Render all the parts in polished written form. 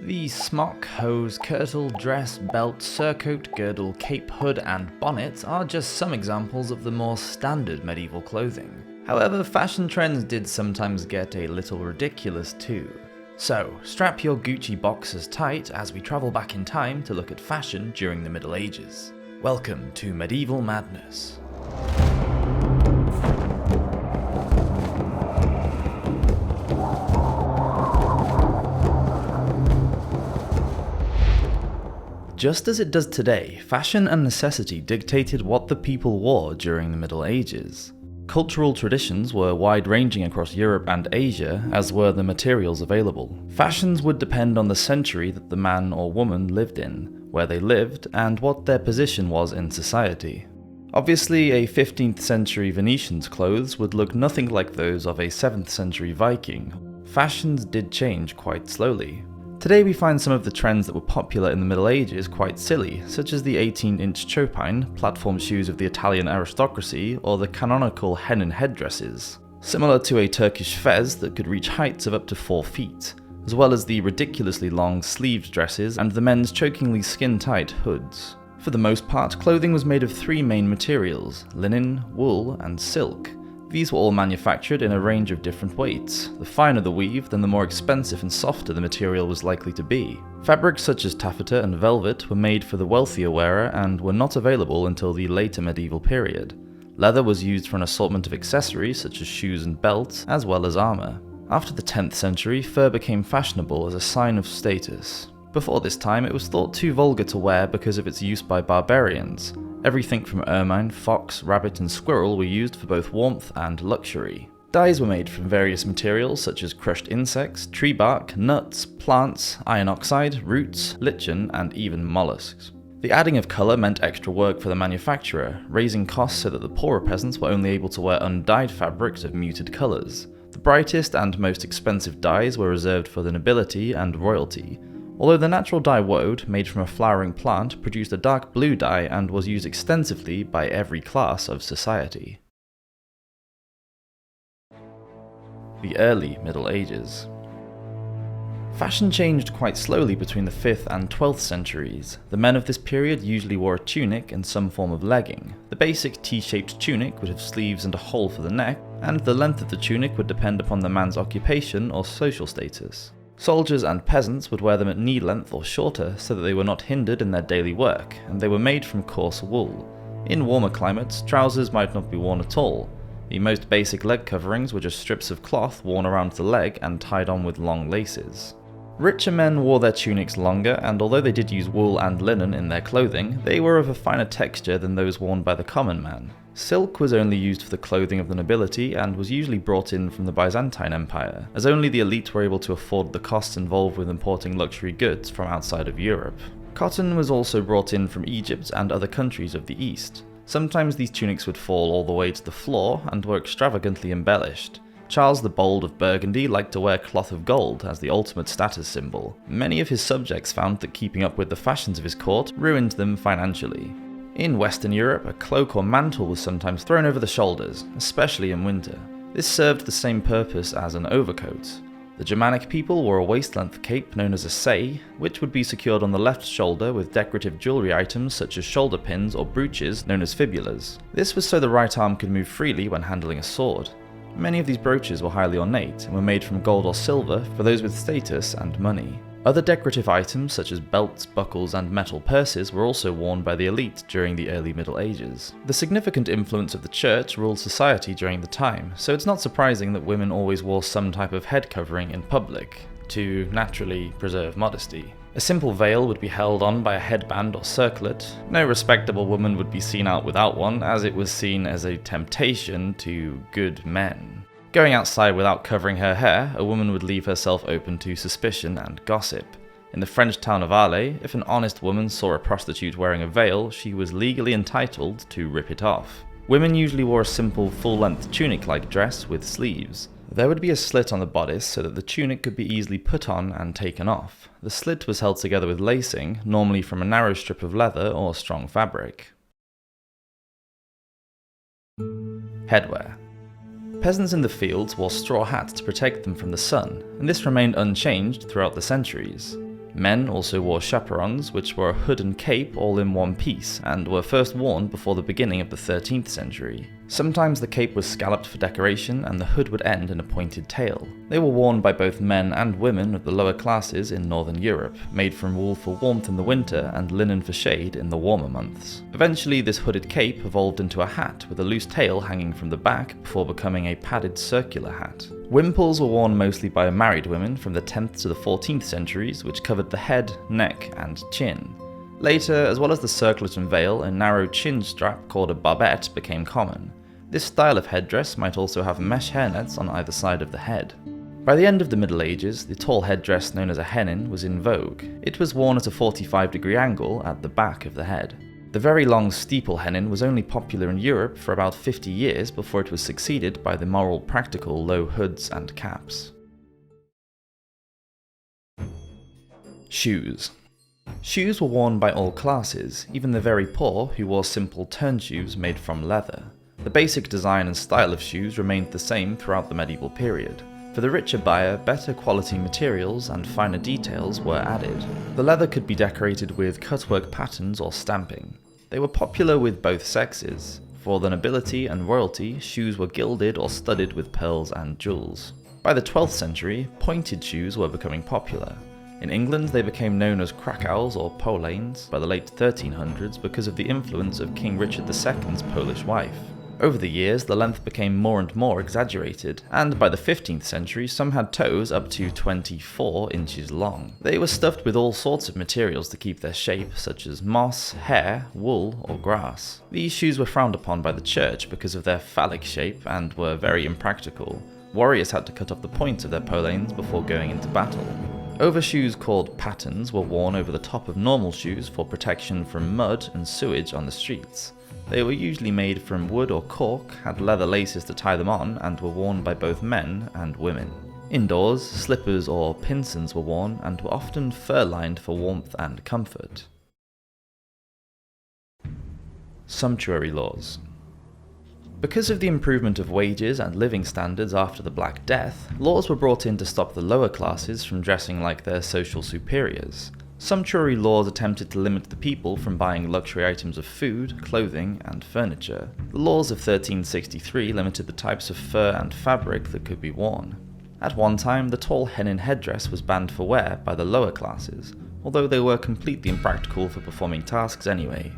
The smock, hose, kirtle, dress, belt, surcoat, girdle, cape, hood, and bonnet are just some examples of the more standard medieval clothing. However, fashion trends did sometimes get a little ridiculous too. So, strap your Gucci boxers tight as we travel back in time to look at fashion during the Middle Ages. Welcome to Medieval Madness. Just as it does today, fashion and necessity dictated what the people wore during the Middle Ages. Cultural traditions were wide-ranging across Europe and Asia, as were the materials available. Fashions would depend on the century that the man or woman lived in, where they lived, and what their position was in society. Obviously, a 15th century Venetian's clothes would look nothing like those of a 7th century Viking. Fashions did change quite slowly. Today we find some of the trends that were popular in the Middle Ages quite silly, such as the 18-inch chopine, platform shoes of the Italian aristocracy, or the canonical hennin headdresses, similar to a Turkish fez that could reach heights of up to 4 feet, as well as the ridiculously long sleeved dresses and the men's chokingly skin-tight hoods. For the most part, clothing was made of 3 main materials: linen, wool, and silk. These were all manufactured in a range of different weights. The finer the weave, then the more expensive and softer the material was likely to be. Fabrics such as taffeta and velvet were made for the wealthier wearer and were not available until the later medieval period. Leather was used for an assortment of accessories such as shoes and belts, as well as armour. After the 10th century, fur became fashionable as a sign of status. Before this time, it was thought too vulgar to wear because of its use by barbarians. Everything from ermine, fox, rabbit, and squirrel were used for both warmth and luxury. Dyes were made from various materials such as crushed insects, tree bark, nuts, plants, iron oxide, roots, lichen, and even mollusks. The adding of colour meant extra work for the manufacturer, raising costs so that the poorer peasants were only able to wear undyed fabrics of muted colours. The brightest and most expensive dyes were reserved for the nobility and royalty. Although the natural dye woad, made from a flowering plant, produced a dark blue dye and was used extensively by every class of society. The early Middle Ages. Fashion changed quite slowly between the 5th and 12th centuries. The men of this period usually wore a tunic and some form of legging. The basic T-shaped tunic would have sleeves and a hole for the neck, and the length of the tunic would depend upon the man's occupation or social status. Soldiers and peasants would wear them at knee length or shorter so that they were not hindered in their daily work, and they were made from coarse wool. In warmer climates, trousers might not be worn at all. The most basic leg coverings were just strips of cloth worn around the leg and tied on with long laces. Richer men wore their tunics longer, and although they did use wool and linen in their clothing, they were of a finer texture than those worn by the common man. Silk was only used for the clothing of the nobility and was usually brought in from the Byzantine Empire, as only the elite were able to afford the costs involved with importing luxury goods from outside of Europe. Cotton was also brought in from Egypt and other countries of the East. Sometimes these tunics would fall all the way to the floor and were extravagantly embellished. Charles the Bold of Burgundy liked to wear cloth of gold as the ultimate status symbol. Many of his subjects found that keeping up with the fashions of his court ruined them financially. In Western Europe, a cloak or mantle was sometimes thrown over the shoulders, especially in winter. This served the same purpose as an overcoat. The Germanic people wore a waist-length cape known as a say, which would be secured on the left shoulder with decorative jewellery items such as shoulder pins or brooches known as fibulas. This was so the right arm could move freely when handling a sword. Many of these brooches were highly ornate and were made from gold or silver for those with status and money. Other decorative items such as belts, buckles, and metal purses were also worn by the elite during the early Middle Ages. The significant influence of the church ruled society during the time, so it's not surprising that women always wore some type of head covering in public, to naturally preserve modesty. A simple veil would be held on by a headband or circlet. No respectable woman would be seen out without one, as it was seen as a temptation to good men. Going outside without covering her hair, a woman would leave herself open to suspicion and gossip. In the French town of Arles, if an honest woman saw a prostitute wearing a veil, she was legally entitled to rip it off. Women usually wore a simple full-length tunic-like dress with sleeves. There would be a slit on the bodice so that the tunic could be easily put on and taken off. The slit was held together with lacing, normally from a narrow strip of leather or strong fabric. Headwear. Peasants in the fields wore straw hats to protect them from the sun, and this remained unchanged throughout the centuries. Men also wore chaperons, which were a hood and cape all in one piece, and were first worn before the beginning of the 13th century. Sometimes the cape was scalloped for decoration, and the hood would end in a pointed tail. They were worn by both men and women of the lower classes in northern Europe, made from wool for warmth in the winter and linen for shade in the warmer months. Eventually, this hooded cape evolved into a hat with a loose tail hanging from the back before becoming a padded circular hat. Wimples were worn mostly by married women from the 10th to the 14th centuries, which covered the head, neck, and chin. Later, as well as the circlet and veil, a narrow chin strap called a barbette became common. This style of headdress might also have mesh hairnets on either side of the head. By the end of the Middle Ages, the tall headdress known as a hennin was in vogue. It was worn at a 45-degree angle at the back of the head. The very long steeple hennin was only popular in Europe for about 50 years before it was succeeded by the more practical low hoods and caps. Shoes. Shoes were worn by all classes, even the very poor who wore simple turn shoes made from leather. The basic design and style of shoes remained the same throughout the medieval period. For the richer buyer, better quality materials and finer details were added. The leather could be decorated with cutwork patterns or stamping. They were popular with both sexes. For the nobility and royalty, shoes were gilded or studded with pearls and jewels. By the 12th century, pointed shoes were becoming popular. In England, they became known as krakows or polanes by the late 1300s because of the influence of King Richard II's Polish wife. Over the years, the length became more and more exaggerated, and by the 15th century, some had toes up to 24 inches long. They were stuffed with all sorts of materials to keep their shape, such as moss, hair, wool, or grass. These shoes were frowned upon by the church because of their phallic shape and were very impractical. Warriors had to cut off the points of their polanes before going into battle. Overshoes called pattens were worn over the top of normal shoes for protection from mud and sewage on the streets. They were usually made from wood or cork, had leather laces to tie them on, and were worn by both men and women. Indoors, slippers or pinsons were worn and were often fur-lined for warmth and comfort. Sumptuary Laws. Because of the improvement of wages and living standards after the Black Death, laws were brought in to stop the lower classes from dressing like their social superiors. Sumptuary laws attempted to limit the people from buying luxury items of food, clothing, and furniture. The laws of 1363 limited the types of fur and fabric that could be worn. At one time, the tall hennin headdress was banned for wear by the lower classes, although they were completely impractical for performing tasks anyway.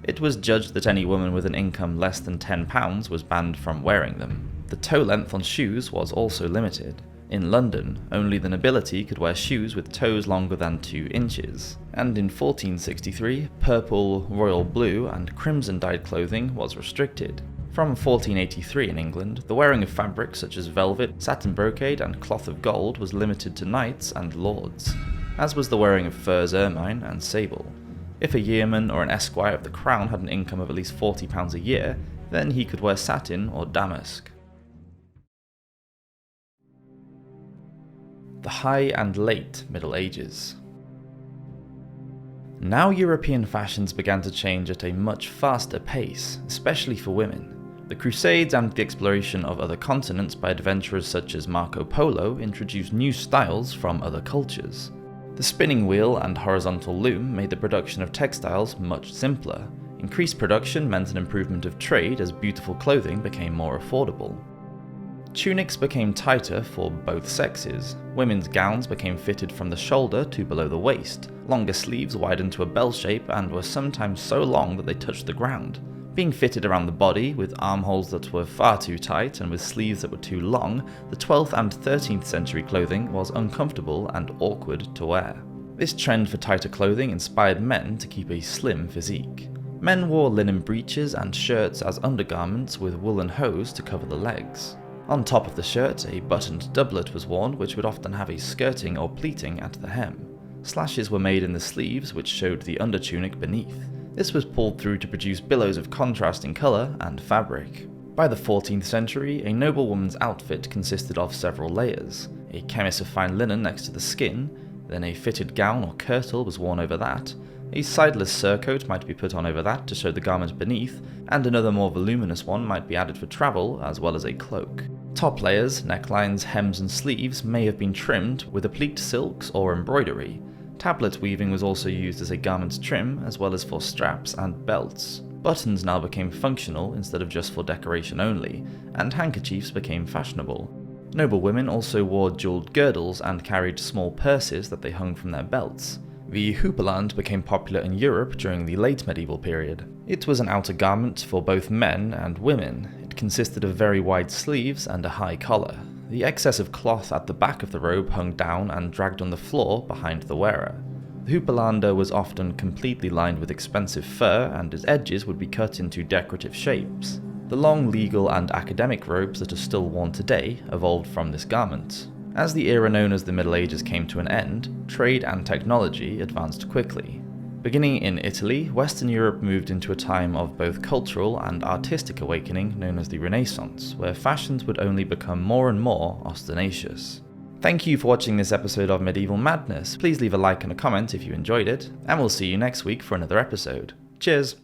It was judged that any woman with an income less than £10 was banned from wearing them. The toe length on shoes was also limited. In London, only the nobility could wear shoes with toes longer than 2 inches, and in 1463, purple, royal blue, and crimson-dyed clothing was restricted. From 1483 in England, the wearing of fabrics such as velvet, satin brocade, and cloth of gold was limited to knights and lords, as was the wearing of furs, ermine, and sable. If a yeoman or an esquire of the crown had an income of at least £40 a year, then he could wear satin or damask. The High and Late Middle Ages. Now European fashions began to change at a much faster pace, especially for women. The Crusades and the exploration of other continents by adventurers such as Marco Polo introduced new styles from other cultures. The spinning wheel and horizontal loom made the production of textiles much simpler. Increased production meant an improvement of trade as beautiful clothing became more affordable. Tunics became tighter for both sexes. Women's gowns became fitted from the shoulder to below the waist. Longer sleeves widened to a bell shape and were sometimes so long that they touched the ground. Being fitted around the body, with armholes that were far too tight and with sleeves that were too long, the 12th and 13th century clothing was uncomfortable and awkward to wear. This trend for tighter clothing inspired men to keep a slim physique. Men wore linen breeches and shirts as undergarments with woolen hose to cover the legs. On top of the shirt, a buttoned doublet was worn, which would often have a skirting or pleating at the hem. Slashes were made in the sleeves, which showed the undertunic beneath. This was pulled through to produce billows of contrasting colour and fabric. By the 14th century, a noblewoman's outfit consisted of several layers. A chemise of fine linen next to the skin, then a fitted gown or kirtle was worn over that. A sideless surcoat might be put on over that to show the garment beneath, and another more voluminous one might be added for travel, as well as a cloak. Top layers, necklines, hems and sleeves may have been trimmed with appliqued silks or embroidery. Tablet weaving was also used as a garment trim, as well as for straps and belts. Buttons now became functional instead of just for decoration only, and handkerchiefs became fashionable. Noble women also wore jewelled girdles and carried small purses that they hung from their belts. The houppelande became popular in Europe during the late medieval period. It was an outer garment for both men and women. It consisted of very wide sleeves and a high collar. The excess of cloth at the back of the robe hung down and dragged on the floor behind the wearer. The houppelande was often completely lined with expensive fur, and its edges would be cut into decorative shapes. The long legal and academic robes that are still worn today evolved from this garment. As the era known as the Middle Ages came to an end, trade and technology advanced quickly. Beginning in Italy, Western Europe moved into a time of both cultural and artistic awakening known as the Renaissance, where fashions would only become more and more ostentatious. Thank you for watching this episode of Medieval Madness. Please leave a like and a comment if you enjoyed it, and we'll see you next week for another episode. Cheers!